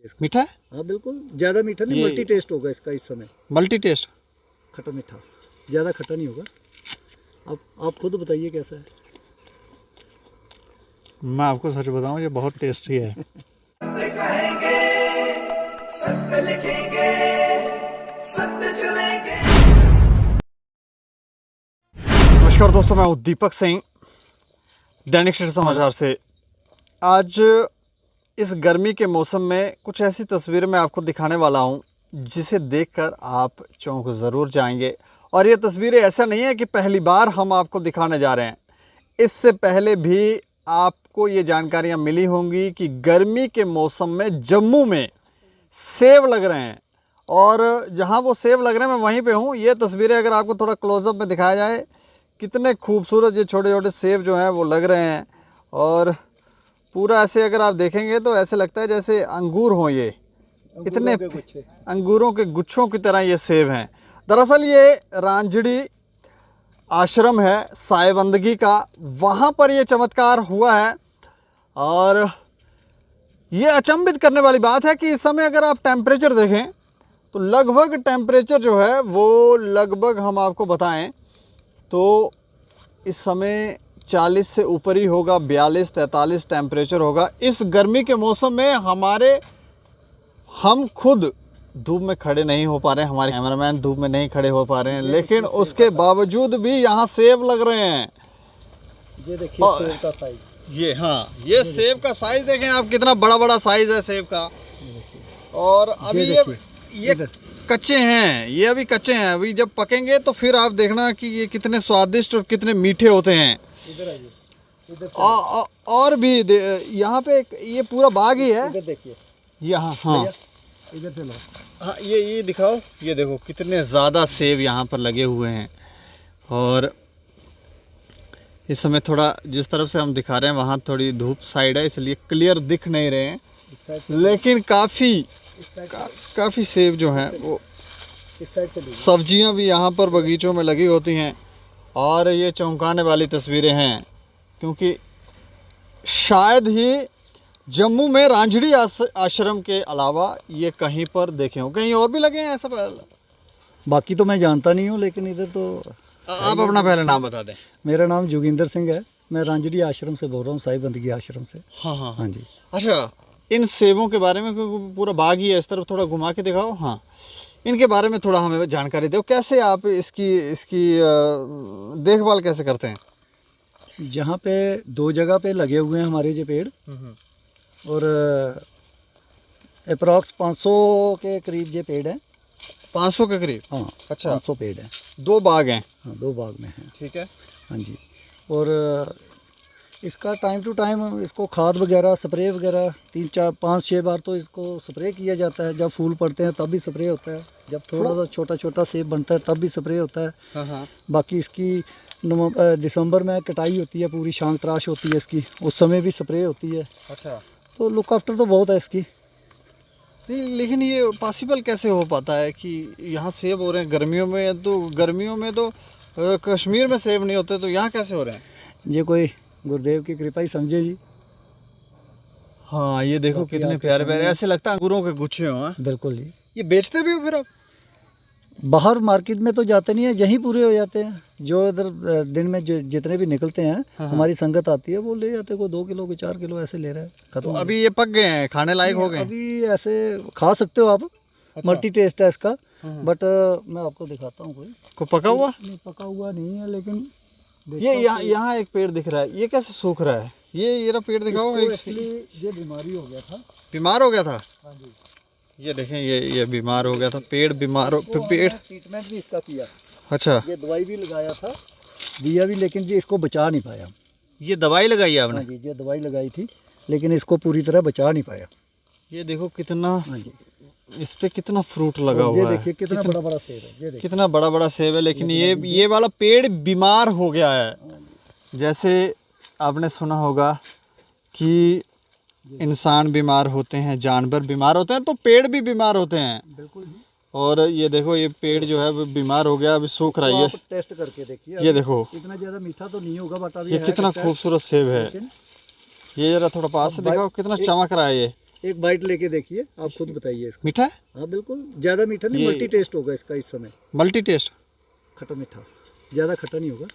मीठा है? हाँ बिल्कुल, ज़्यादा मीठा नहीं, मल्टी टेस्ट होगा इसका इस समय। मल्टी टेस्ट, खट्टा मीठा, ज़्यादा खट्टा नहीं होगा। अब आप खुद बताइए कैसा है। मैं आपको सच बताऊं, ये बहुत टेस्टी है। सत्य कहेंगे, सत्य लिखेंगे, सत्य चलेंगे। नमस्कार दोस्तों, मैं हूं दीपक सिंह, दैनिक सवेरा समाचार से। आज इस गर्मी के मौसम में कुछ ऐसी तस्वीरें मैं आपको दिखाने वाला हूं जिसे देखकर आप चौंक ज़रूर जाएंगे। और ये तस्वीरें ऐसा नहीं है कि पहली बार हम आपको दिखाने जा रहे हैं। इससे पहले भी आपको ये जानकारियां मिली होंगी कि गर्मी के मौसम में जम्मू में सेब लग रहे हैं, और जहां वो सेब लग रहे हैं मैं वहीं पे हूं। ये तस्वीरें अगर आपको थोड़ा क्लोजअप में दिखाया जाए, कितने खूबसूरत ये छोटे छोटे सेब जो हैं वो लग रहे हैं। और पूरा ऐसे अगर आप देखेंगे तो ऐसे लगता है जैसे अंगूर हों, ये इतने अंगूरों के गुच्छों की तरह ये सेब हैं। दरअसल ये रांझड़ी आश्रम है साहिबंदगी का, वहाँ पर ये चमत्कार हुआ है। और ये अचंभित करने वाली बात है कि इस समय अगर आप टेम्परेचर देखें तो लगभग टेम्परेचर जो है वो लगभग हम आपको बताएं तो इस समय 40 से ऊपर ही होगा, 42-43 टेम्परेचर होगा। इस गर्मी के मौसम में हम खुद धूप में खड़े नहीं हो पा रहे हैं, हमारे कैमरामैन धूप में नहीं खड़े हो पा रहे हैं, लेकिन उसके बावजूद भी यहाँ सेब लग रहे हैं। ये देखिए सेब का साइज, ये सेब का साइज देखें आप, कितना बड़ा बड़ा साइज है सेब का। और अभी ये कच्चे हैं, ये अभी कच्चे हैं। अभी जब पकेंगे तो फिर आप देखना कि ये कितने स्वादिष्ट और कितने मीठे होते हैं। इधर आइए, इधर और भी यहाँ पे ये पूरा बाग ही है। इधर देखिए, यहाँ, हाँ इधर से लो। हाँ, ये दिखाओ, ये देखो कितने ज़्यादा सेब यहाँ पर लगे हुए हैं। और इस समय थोड़ा जिस तरफ से हम दिखा रहे हैं वहाँ थोड़ी धूप साइड है, इसलिए क्लियर दिख नहीं रहे हैं, लेकिन काफ़ी सेब जो हैं वो। सब्जियाँ भी यहाँ पर बगीचों में लगी होती हैं। और ये चौंकाने वाली तस्वीरें हैं, क्योंकि शायद ही जम्मू में रांझड़ी आश्रम के अलावा ये कहीं पर देखे हो, कहीं और भी लगे हैं ऐसा? बाकी तो मैं जानता नहीं हूँ, लेकिन इधर तो। आप अपना पहले नाम बता दें। मेरा नाम जोगिंदर सिंह है, मैं रांझड़ी आश्रम से बोल रहा हूँ, साहिबंदगी आश्रम से। हाँ हाँ हाँ जी। अच्छा, इन सेबों के बारे में, क्योंकि पूरा बाग ही है, इस तरफ थोड़ा घुमा के दिखाओ। हाँ, इनके बारे में थोड़ा हमें जानकारी दो, कैसे आप इसकी देखभाल कैसे करते हैं? जहाँ पे 2 जगह पे लगे हुए हैं हमारे ये पेड़, और अप्रॉक्स 500 के करीब ये पेड़ है। 500 के करीब? हाँ, अच्छा, 500 पेड़ है। 2 बाग हैं? हाँ, 2 बाग में हैं। ठीक है। हाँ जी। और इसका टाइम टू टाइम इसको खाद वगैरह, स्प्रे वगैरह 3, 4, 5, 6 बार तो इसको स्प्रे किया जाता है। जब फूल पड़ते हैं तब भी स्प्रे होता है, जब थोड़ा सा छोटा छोटा सेब बनता है तब भी स्प्रे होता है। हाँ हाँ। बाकी इसकी दिसंबर में कटाई होती है, पूरी शांग तराश होती है इसकी, उस समय भी स्प्रे होती है। अच्छा, तो लुक आफ्टर तो बहुत है इसकी। लेकिन ये पॉसिबल कैसे हो पाता है कि यहाँ सेब हो रहे हैं गर्मियों में तो कश्मीर में सेब नहीं होते, तो यहाँ कैसे हो रहे हैं? ये कोई गुरुदेव की कृपा ही समझे जी। हाँ, ये देखो कितने प्यारे प्यारे, ऐसे लगता है अंगूरों के गुच्छे हो। बिल्कुल जी। ये बेचते भी हो फिर आप? बाहर मार्केट में तो जाते नहीं है, यहीं पूरे हो जाते हैं। जो इधर दिन में जितने भी निकलते हैं, हाँ। हमारी संगत आती है, वो ले जाते, को 2 किलो के 4 किलो ऐसे ले रहा है। खत्म। तो अभी ये पक गए हैं, खाने लायक हो गए? अभी ऐसे खा सकते हो आप। अच्छा। मल्टी टेस्ट है इसका। हाँ। बट मैं आपको दिखाता हूँ। को पका हुआ नहीं, पका हुआ नहीं है, लेकिन ये यहाँ एक पेड़ दिख रहा है, ये कैसे सूख रहा है? ये रहा पेड़ दिखाओ। ये बीमारी हो गया था। बीमार हो गया था? हाँ जी। ये देखें, ये बीमार हो गया था, पेड़ बीमार हो, पेड़ ट्रीटमेंट भी इसका किया। अच्छा, ये दवाई भी लगाया था, दिया भी, लेकिन जी इसको बचा नहीं पाया। ये दवाई लगाई आपने? हाँ जी, ये दवाई लगाई थी, लेकिन इसको पूरी तरह बचा नहीं पाया। ये देखो कितना, हाँ जी, इस पे कितना फ्रूट लगा हुआ है। ये देखिए कितना बड़ा बड़ा सेब है, ये देखिए कितना बड़ा बड़ा सेब है, लेकिन ये वाला पेड़ बीमार हो गया है। जैसे आपने सुना होगा कि इंसान बीमार होते हैं, जानवर बीमार होते हैं, तो पेड़ भी बीमार होते हैं। बिल्कुल। और ये देखो, ये पेड़ जो है वो बीमार हो गया, अभी सूख रहा है। ये टेस्ट करके देखिए, ये देखो इतना ज्यादा मीठा तो नहीं होगा, बट अभी ये कितना खूबसूरत सेब है। ये जरा थोड़ा पास से दिखाओ, कितना चमक रहा है। एक बाइट लेके देखिए, आप खुद बताइए इसको। मीठा है, हाँ बिल्कुल, ज़्यादा मीठा नहीं, ये- मल्टी टेस्ट होगा इसका इस समय। Multi taste. खट्टा मीठा, ज़्यादा खट्टा नहीं होगा।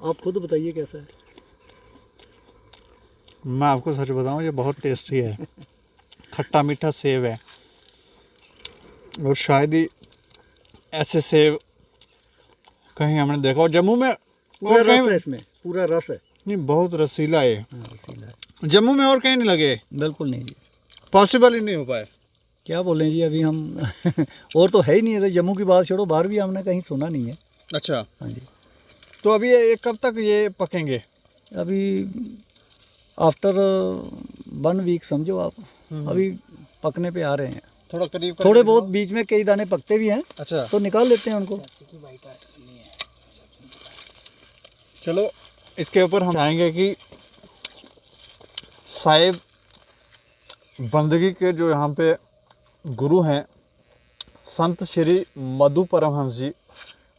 आप खुद बताइए कैसा है। मैं आपको सच बताऊं, ये बहुत टेस्टी है। खट्टा मीठा सेब है, और शायद ही ऐसे सेब कहीं हमने देखा हो जम्मू में। पूरा और रस है कहीं इसमें, पूरा रस है। नहीं, बहुत रसीला है। हाँ, रसीला है। जम्मू में और कहीं नहीं लगे, बिल्कुल नहीं जी। पॉसिबल ही नहीं हो पाया। क्या बोलें जी, अभी हम और तो है ही नहीं है। जम्मू की बात छोड़ो, बाहर भी हमने कहीं सुना नहीं है। अच्छा, हाँ जी। तो अभी ये कब तक ये पकेंगे? अभी आफ्टर 1 वीक समझो आप, अभी पकने पे आ रहे हैं। थोड़ा करीब थोड़े बहुत बीच में कई दाने पकते भी हैं, अच्छा, तो निकाल लेते हैं उनको। चलो इसके ऊपर हम चाहेंगे कि साहिब बंदगी के जो यहाँ पे गुरु हैं संत श्री मधु परमहंस जी,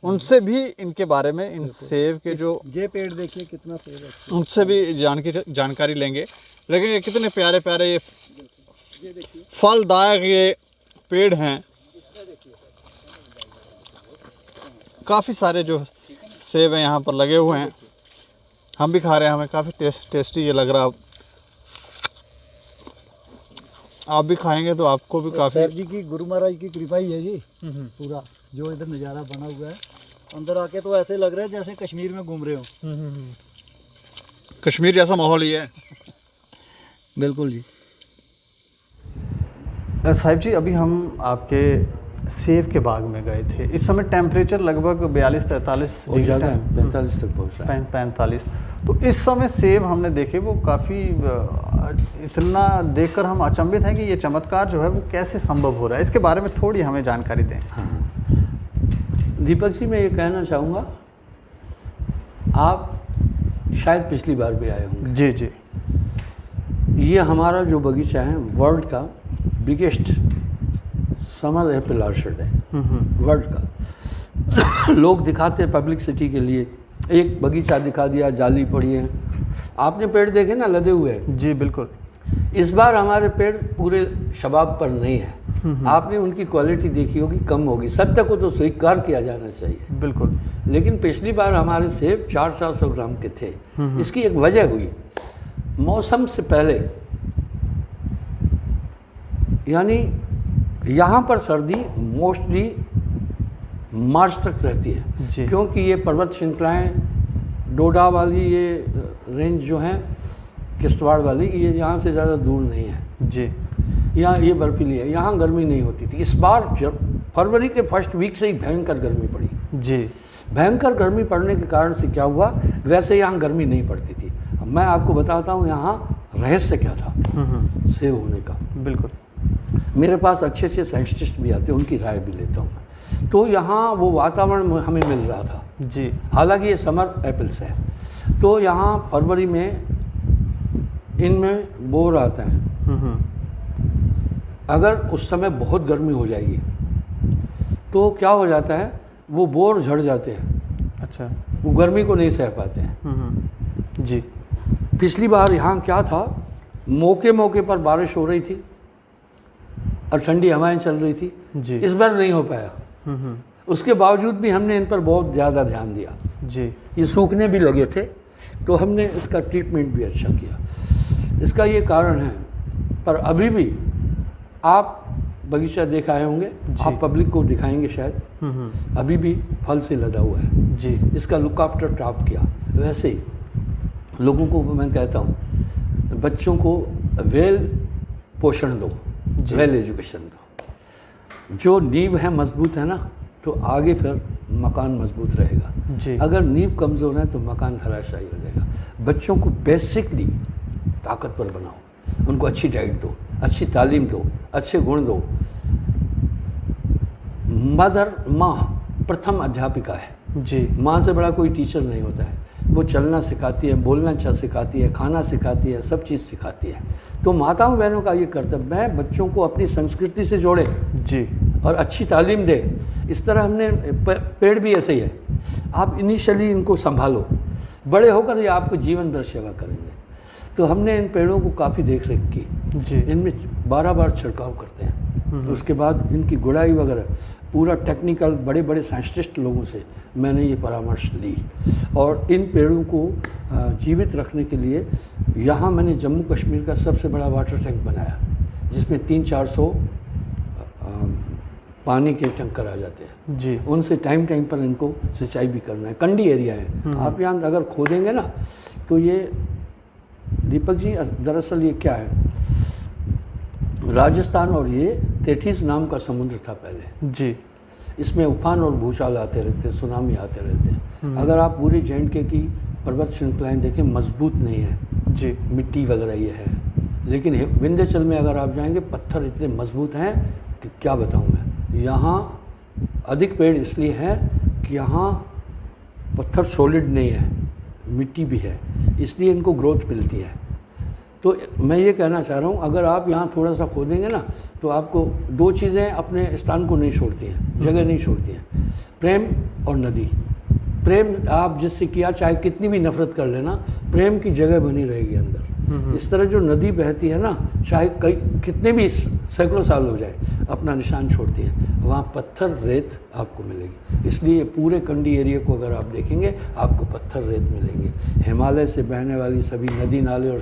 उनसे भी इनके बारे में, इन सेब के जो, ये पेड़ देखिए कितना सेब है। उनसे भी जानकारी लेंगे। लेकिन ये कितने प्यारे प्यारे ये देखिए, फलदायक ये पेड़ हैं। काफ़ी सारे जो सेब हैं यहाँ पर लगे हुए हैं, हम भी खा रहे हैं, हमें काफ़ी टेस्टी ये लग रहा। आप भी खाएंगे तो आपको भी काफ़ी। सर जी की, गुरु महाराज की कृपा ही है जी। पूरा जो इधर नज़ारा बना हुआ है, अंदर आके तो ऐसे लग रहा है जैसे कश्मीर में घूम रहे हो। कश्मीर जैसा माहौल ही है। बिल्कुल जी। साहिब जी, अभी हम आपके सेब के बाग में गए थे। इस समय टेम्परेचर लगभग 42-43 और ज़्यादा है, 45 तक पहुँच रहा है। 45। तो इस समय सेब हमने देखे वो काफ़ी, इतना देखकर हम अचंभित हैं कि ये चमत्कार जो है वो कैसे संभव हो रहा है। इसके बारे में थोड़ी हमें जानकारी दें। हाँ, दीपक जी, मैं ये कहना चाहूँगा, आप शायद पिछली बार भी आए होंगे। जी जी। ये हमारा जो बगीचा है वर्ल्ड का बिगेस्ट समर एप्पल ऑर्चर्ड है वर्ल्ड का। लोग दिखाते हैं पब्लिसिटी के लिए, एक बगीचा दिखा दिया, जाली पड़ी है। आपने पेड़ देखे ना, लदे हुए हैं। जी बिल्कुल। इस बार हमारे पेड़ पूरे शबाब पर नहीं है। आपने उनकी क्वालिटी देखी होगी, कम होगी। सत्य को तो स्वीकार किया जाना चाहिए। बिल्कुल। लेकिन पिछली बार हमारे सेब 400 ग्राम के थे। इसकी एक वजह हुई, मौसम से पहले, यानी यहाँ पर सर्दी मोस्टली मार्च तक रहती है जी। क्योंकि ये पर्वत श्रृंखलाएँ, डोडा वाली ये रेंज जो है, किश्तवाड़ वाली, ये यहाँ से ज़्यादा दूर नहीं है। जी। यहाँ ये बर्फीली है, यहाँ गर्मी नहीं होती थी। इस बार जब फरवरी के फर्स्ट वीक से ही भयंकर गर्मी पड़ी। जी। भयंकर गर्मी पड़ने के कारण से क्या हुआ, वैसे यहाँ गर्मी नहीं पड़ती थी। अब मैं आपको बताता हूँ यहाँ रहस्य क्या था सेब होने का। बिल्कुल। मेरे पास अच्छे अच्छे साइंटिस्ट भी आते हैं, उनकी राय भी लेता हूँ मैं। तो यहाँ वो वातावरण हमें मिल रहा था। जी। हालांकि ये समर एप्पल्स है, तो यहाँ फरवरी में इनमें बोर आता है। अगर उस समय बहुत गर्मी हो जाएगी तो क्या हो जाता है, वो बोर झड़ जाते हैं। अच्छा। वो गर्मी को नहीं सह पाते हैं। जी। पिछली बार यहाँ क्या था, मौके मौके पर बारिश हो रही थी और ठंडी हवाएं चल रही थी। जी। इस बार नहीं हो पाया। उसके बावजूद भी हमने इन पर बहुत ज़्यादा ध्यान दिया। जी। ये सूखने भी लगे थे, तो हमने इसका ट्रीटमेंट भी अच्छा किया। इसका ये कारण है। पर अभी भी आप बगीचा देख आए होंगे, आप पब्लिक को दिखाएंगे शायद, अभी भी फल से लदा हुआ है। जी। इसका लुक आफ्टर टॉप किया। वैसे ही लोगों को मैं कहता हूँ, बच्चों को वेल पोषण दो, वेल एजुकेशन दो। जो नींव है मजबूत है ना, तो आगे फिर मकान मजबूत रहेगा। जी। अगर नींव कमज़ोर है तो मकान धराशायी हो जाएगा। बच्चों को बेसिकली ताकतवर बनाओ, उनको अच्छी डाइट दो, अच्छी तालीम दो, अच्छे गुण दो। माँ प्रथम अध्यापिका है। जी। माँ से बड़ा कोई टीचर नहीं होता है। वो चलना सिखाती है, बोलना अच्छा सिखाती है, खाना सिखाती है, सब चीज़ सिखाती है। तो माताओं बहनों का ये कर्तव्य है, बच्चों को अपनी संस्कृति से जोड़े जी। और अच्छी तालीम दे। इस तरह हमने पेड़ भी ऐसे ही है, आप इनिशियली इनको संभालो, बड़े होकर ये आपको जीवन भर सेवा करेंगे। तो हमने इन पेड़ों को काफ़ी देख रेख की। जी। इनमें 12 बार छिड़काव करते हैं। उसके बाद इनकी गुड़ाई वगैरह पूरा टेक्निकल बड़े बड़े साइंटिस्ट लोगों से मैंने ये परामर्श ली। और इन पेड़ों को जीवित रखने के लिए यहाँ मैंने जम्मू कश्मीर का सबसे बड़ा वाटर टैंक बनाया, जिसमें 300-400 पानी के टैंकर आ जाते हैं। जी। उनसे टाइम टाइम पर इनको सिंचाई भी करना है। कंडी एरिया है, आप यहाँ अगर खोदेंगे ना तो ये दीपक जी दरअसल ये क्या है, राजस्थान और ये तेठीस नाम का समुद्र था पहले। जी। इसमें उफान और भूचाल आते रहते, सुनामी आते रहते। अगर आप पूरी जे&के की पर्वत श्रृंखलाएँ देखें, मजबूत नहीं है जी। मिट्टी वगैरह ये है, लेकिन विंध्याचल में अगर आप जाएंगे पत्थर इतने मजबूत हैं कि क्या बताऊं मैं। यहाँ अधिक पेड़ इसलिए हैं कि यहाँ पत्थर सॉलिड नहीं है, मिट्टी भी है, इसलिए इनको ग्रोथ मिलती है। तो मैं ये कहना चाह रहा हूँ, अगर आप यहाँ थोड़ा सा खोदेंगे ना तो आपको दो चीज़ें अपने स्थान को नहीं छोड़ती हैं, जगह नहीं छोड़ती हैं, प्रेम और नदी। प्रेम आप जिससे किया, चाहे कितनी भी नफरत कर लेना, प्रेम की जगह बनी रहेगी अंदर। इस तरह जो नदी बहती है ना, चाहे कई कितने भी सैकड़ों साल हो जाए, अपना निशान छोड़ती है। वहाँ पत्थर रेत आपको मिलेगी। इसलिए पूरे कंडी एरिया को अगर आप देखेंगे आपको पत्थर रेत मिलेंगे। हिमालय से बहने वाली सभी नदी नाले और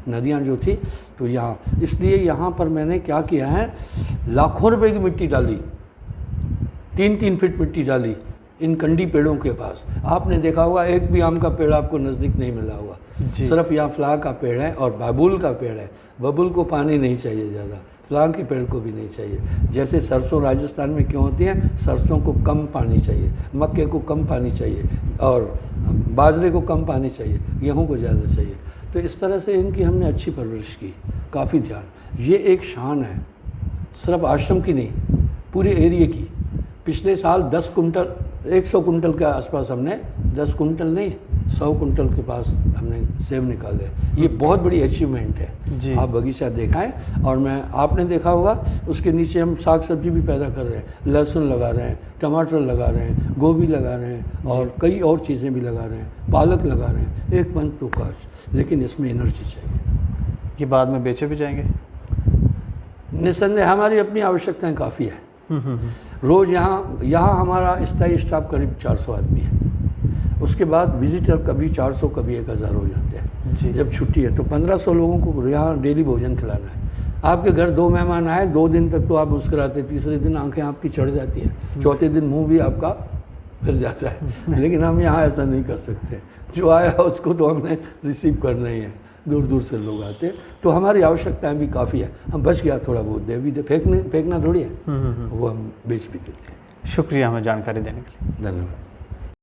नदियाँ जो थी, तो यहाँ इसलिए यहाँ पर मैंने क्या किया है, लाखों रुपए की मिट्टी डाली, 3-3 फीट मिट्टी डाली इन कंडी पेड़ों के पास। आपने देखा होगा एक भी आम का पेड़ आपको नज़दीक नहीं मिला होगा, सिर्फ यहाँ फलाह का पेड़ है और बबूल का पेड़ है। बबूल को पानी नहीं चाहिए ज़्यादा, फलाह के पेड़ को भी नहीं चाहिए। जैसे सरसों राजस्थान में क्यों होती है, सरसों को कम पानी चाहिए, मक्के को कम पानी चाहिए और बाजरे को कम पानी चाहिए, गेहूँ को ज़्यादा चाहिए। तो इस तरह से इनकी हमने अच्छी परवरिश की, काफ़ी ध्यान। ये एक शान है सिर्फ आश्रम की नहीं, पूरे एरिया की। पिछले साल 10 कुंटल 100 कुंटल के आसपास हमने, 10 कुंटल नहीं 100 कुंटल के पास हमने सेब निकाले। ये बहुत बड़ी अचीवमेंट है। आप बगीचा दिखाएं और मैं आपने देखा होगा उसके नीचे हम साग सब्जी भी पैदा कर रहे हैं, लहसुन लगा रहे हैं, टमाटर लगा रहे हैं, गोभी लगा रहे हैं और कई और चीज़ें भी लगा रहे हैं, पालक लगा रहे हैं। एक पंथ तो काज, लेकिन इसमें एनर्जी चाहिए। ये बाद में बेचे भी जाएंगे? निस्संदेह हमारी अपनी आवश्यकताएँ काफ़ी है। रोज़ यहाँ हमारा स्थायी स्टाफ करीब 400 आदमी है। उसके बाद विजिटर कभी 400 कभी 1000 हो जाते हैं। जब छुट्टी है तो 1500 लोगों को यहाँ डेली भोजन खिलाना है। आपके घर 2 मेहमान आए, 2 दिन तक तो आप मुस्कुराते, तीसरे दिन आंखें आपकी चढ़ जाती हैं, चौथे दिन मुंह भी आपका फिर जाता है। लेकिन हम यहाँ ऐसा नहीं कर सकते। जो आया उसको तो हमने रिसीव करना ही है। दूर दूर से लोग आते हैं, तो हमारी आवश्यकताएं भी काफ़ी है। हम बच गया थोड़ा बहुत दे भी दे, फेंकना थोड़ी है, वो हम बेच भी देते हैं। शुक्रिया हमें जानकारी देने के लिए। धन्यवाद।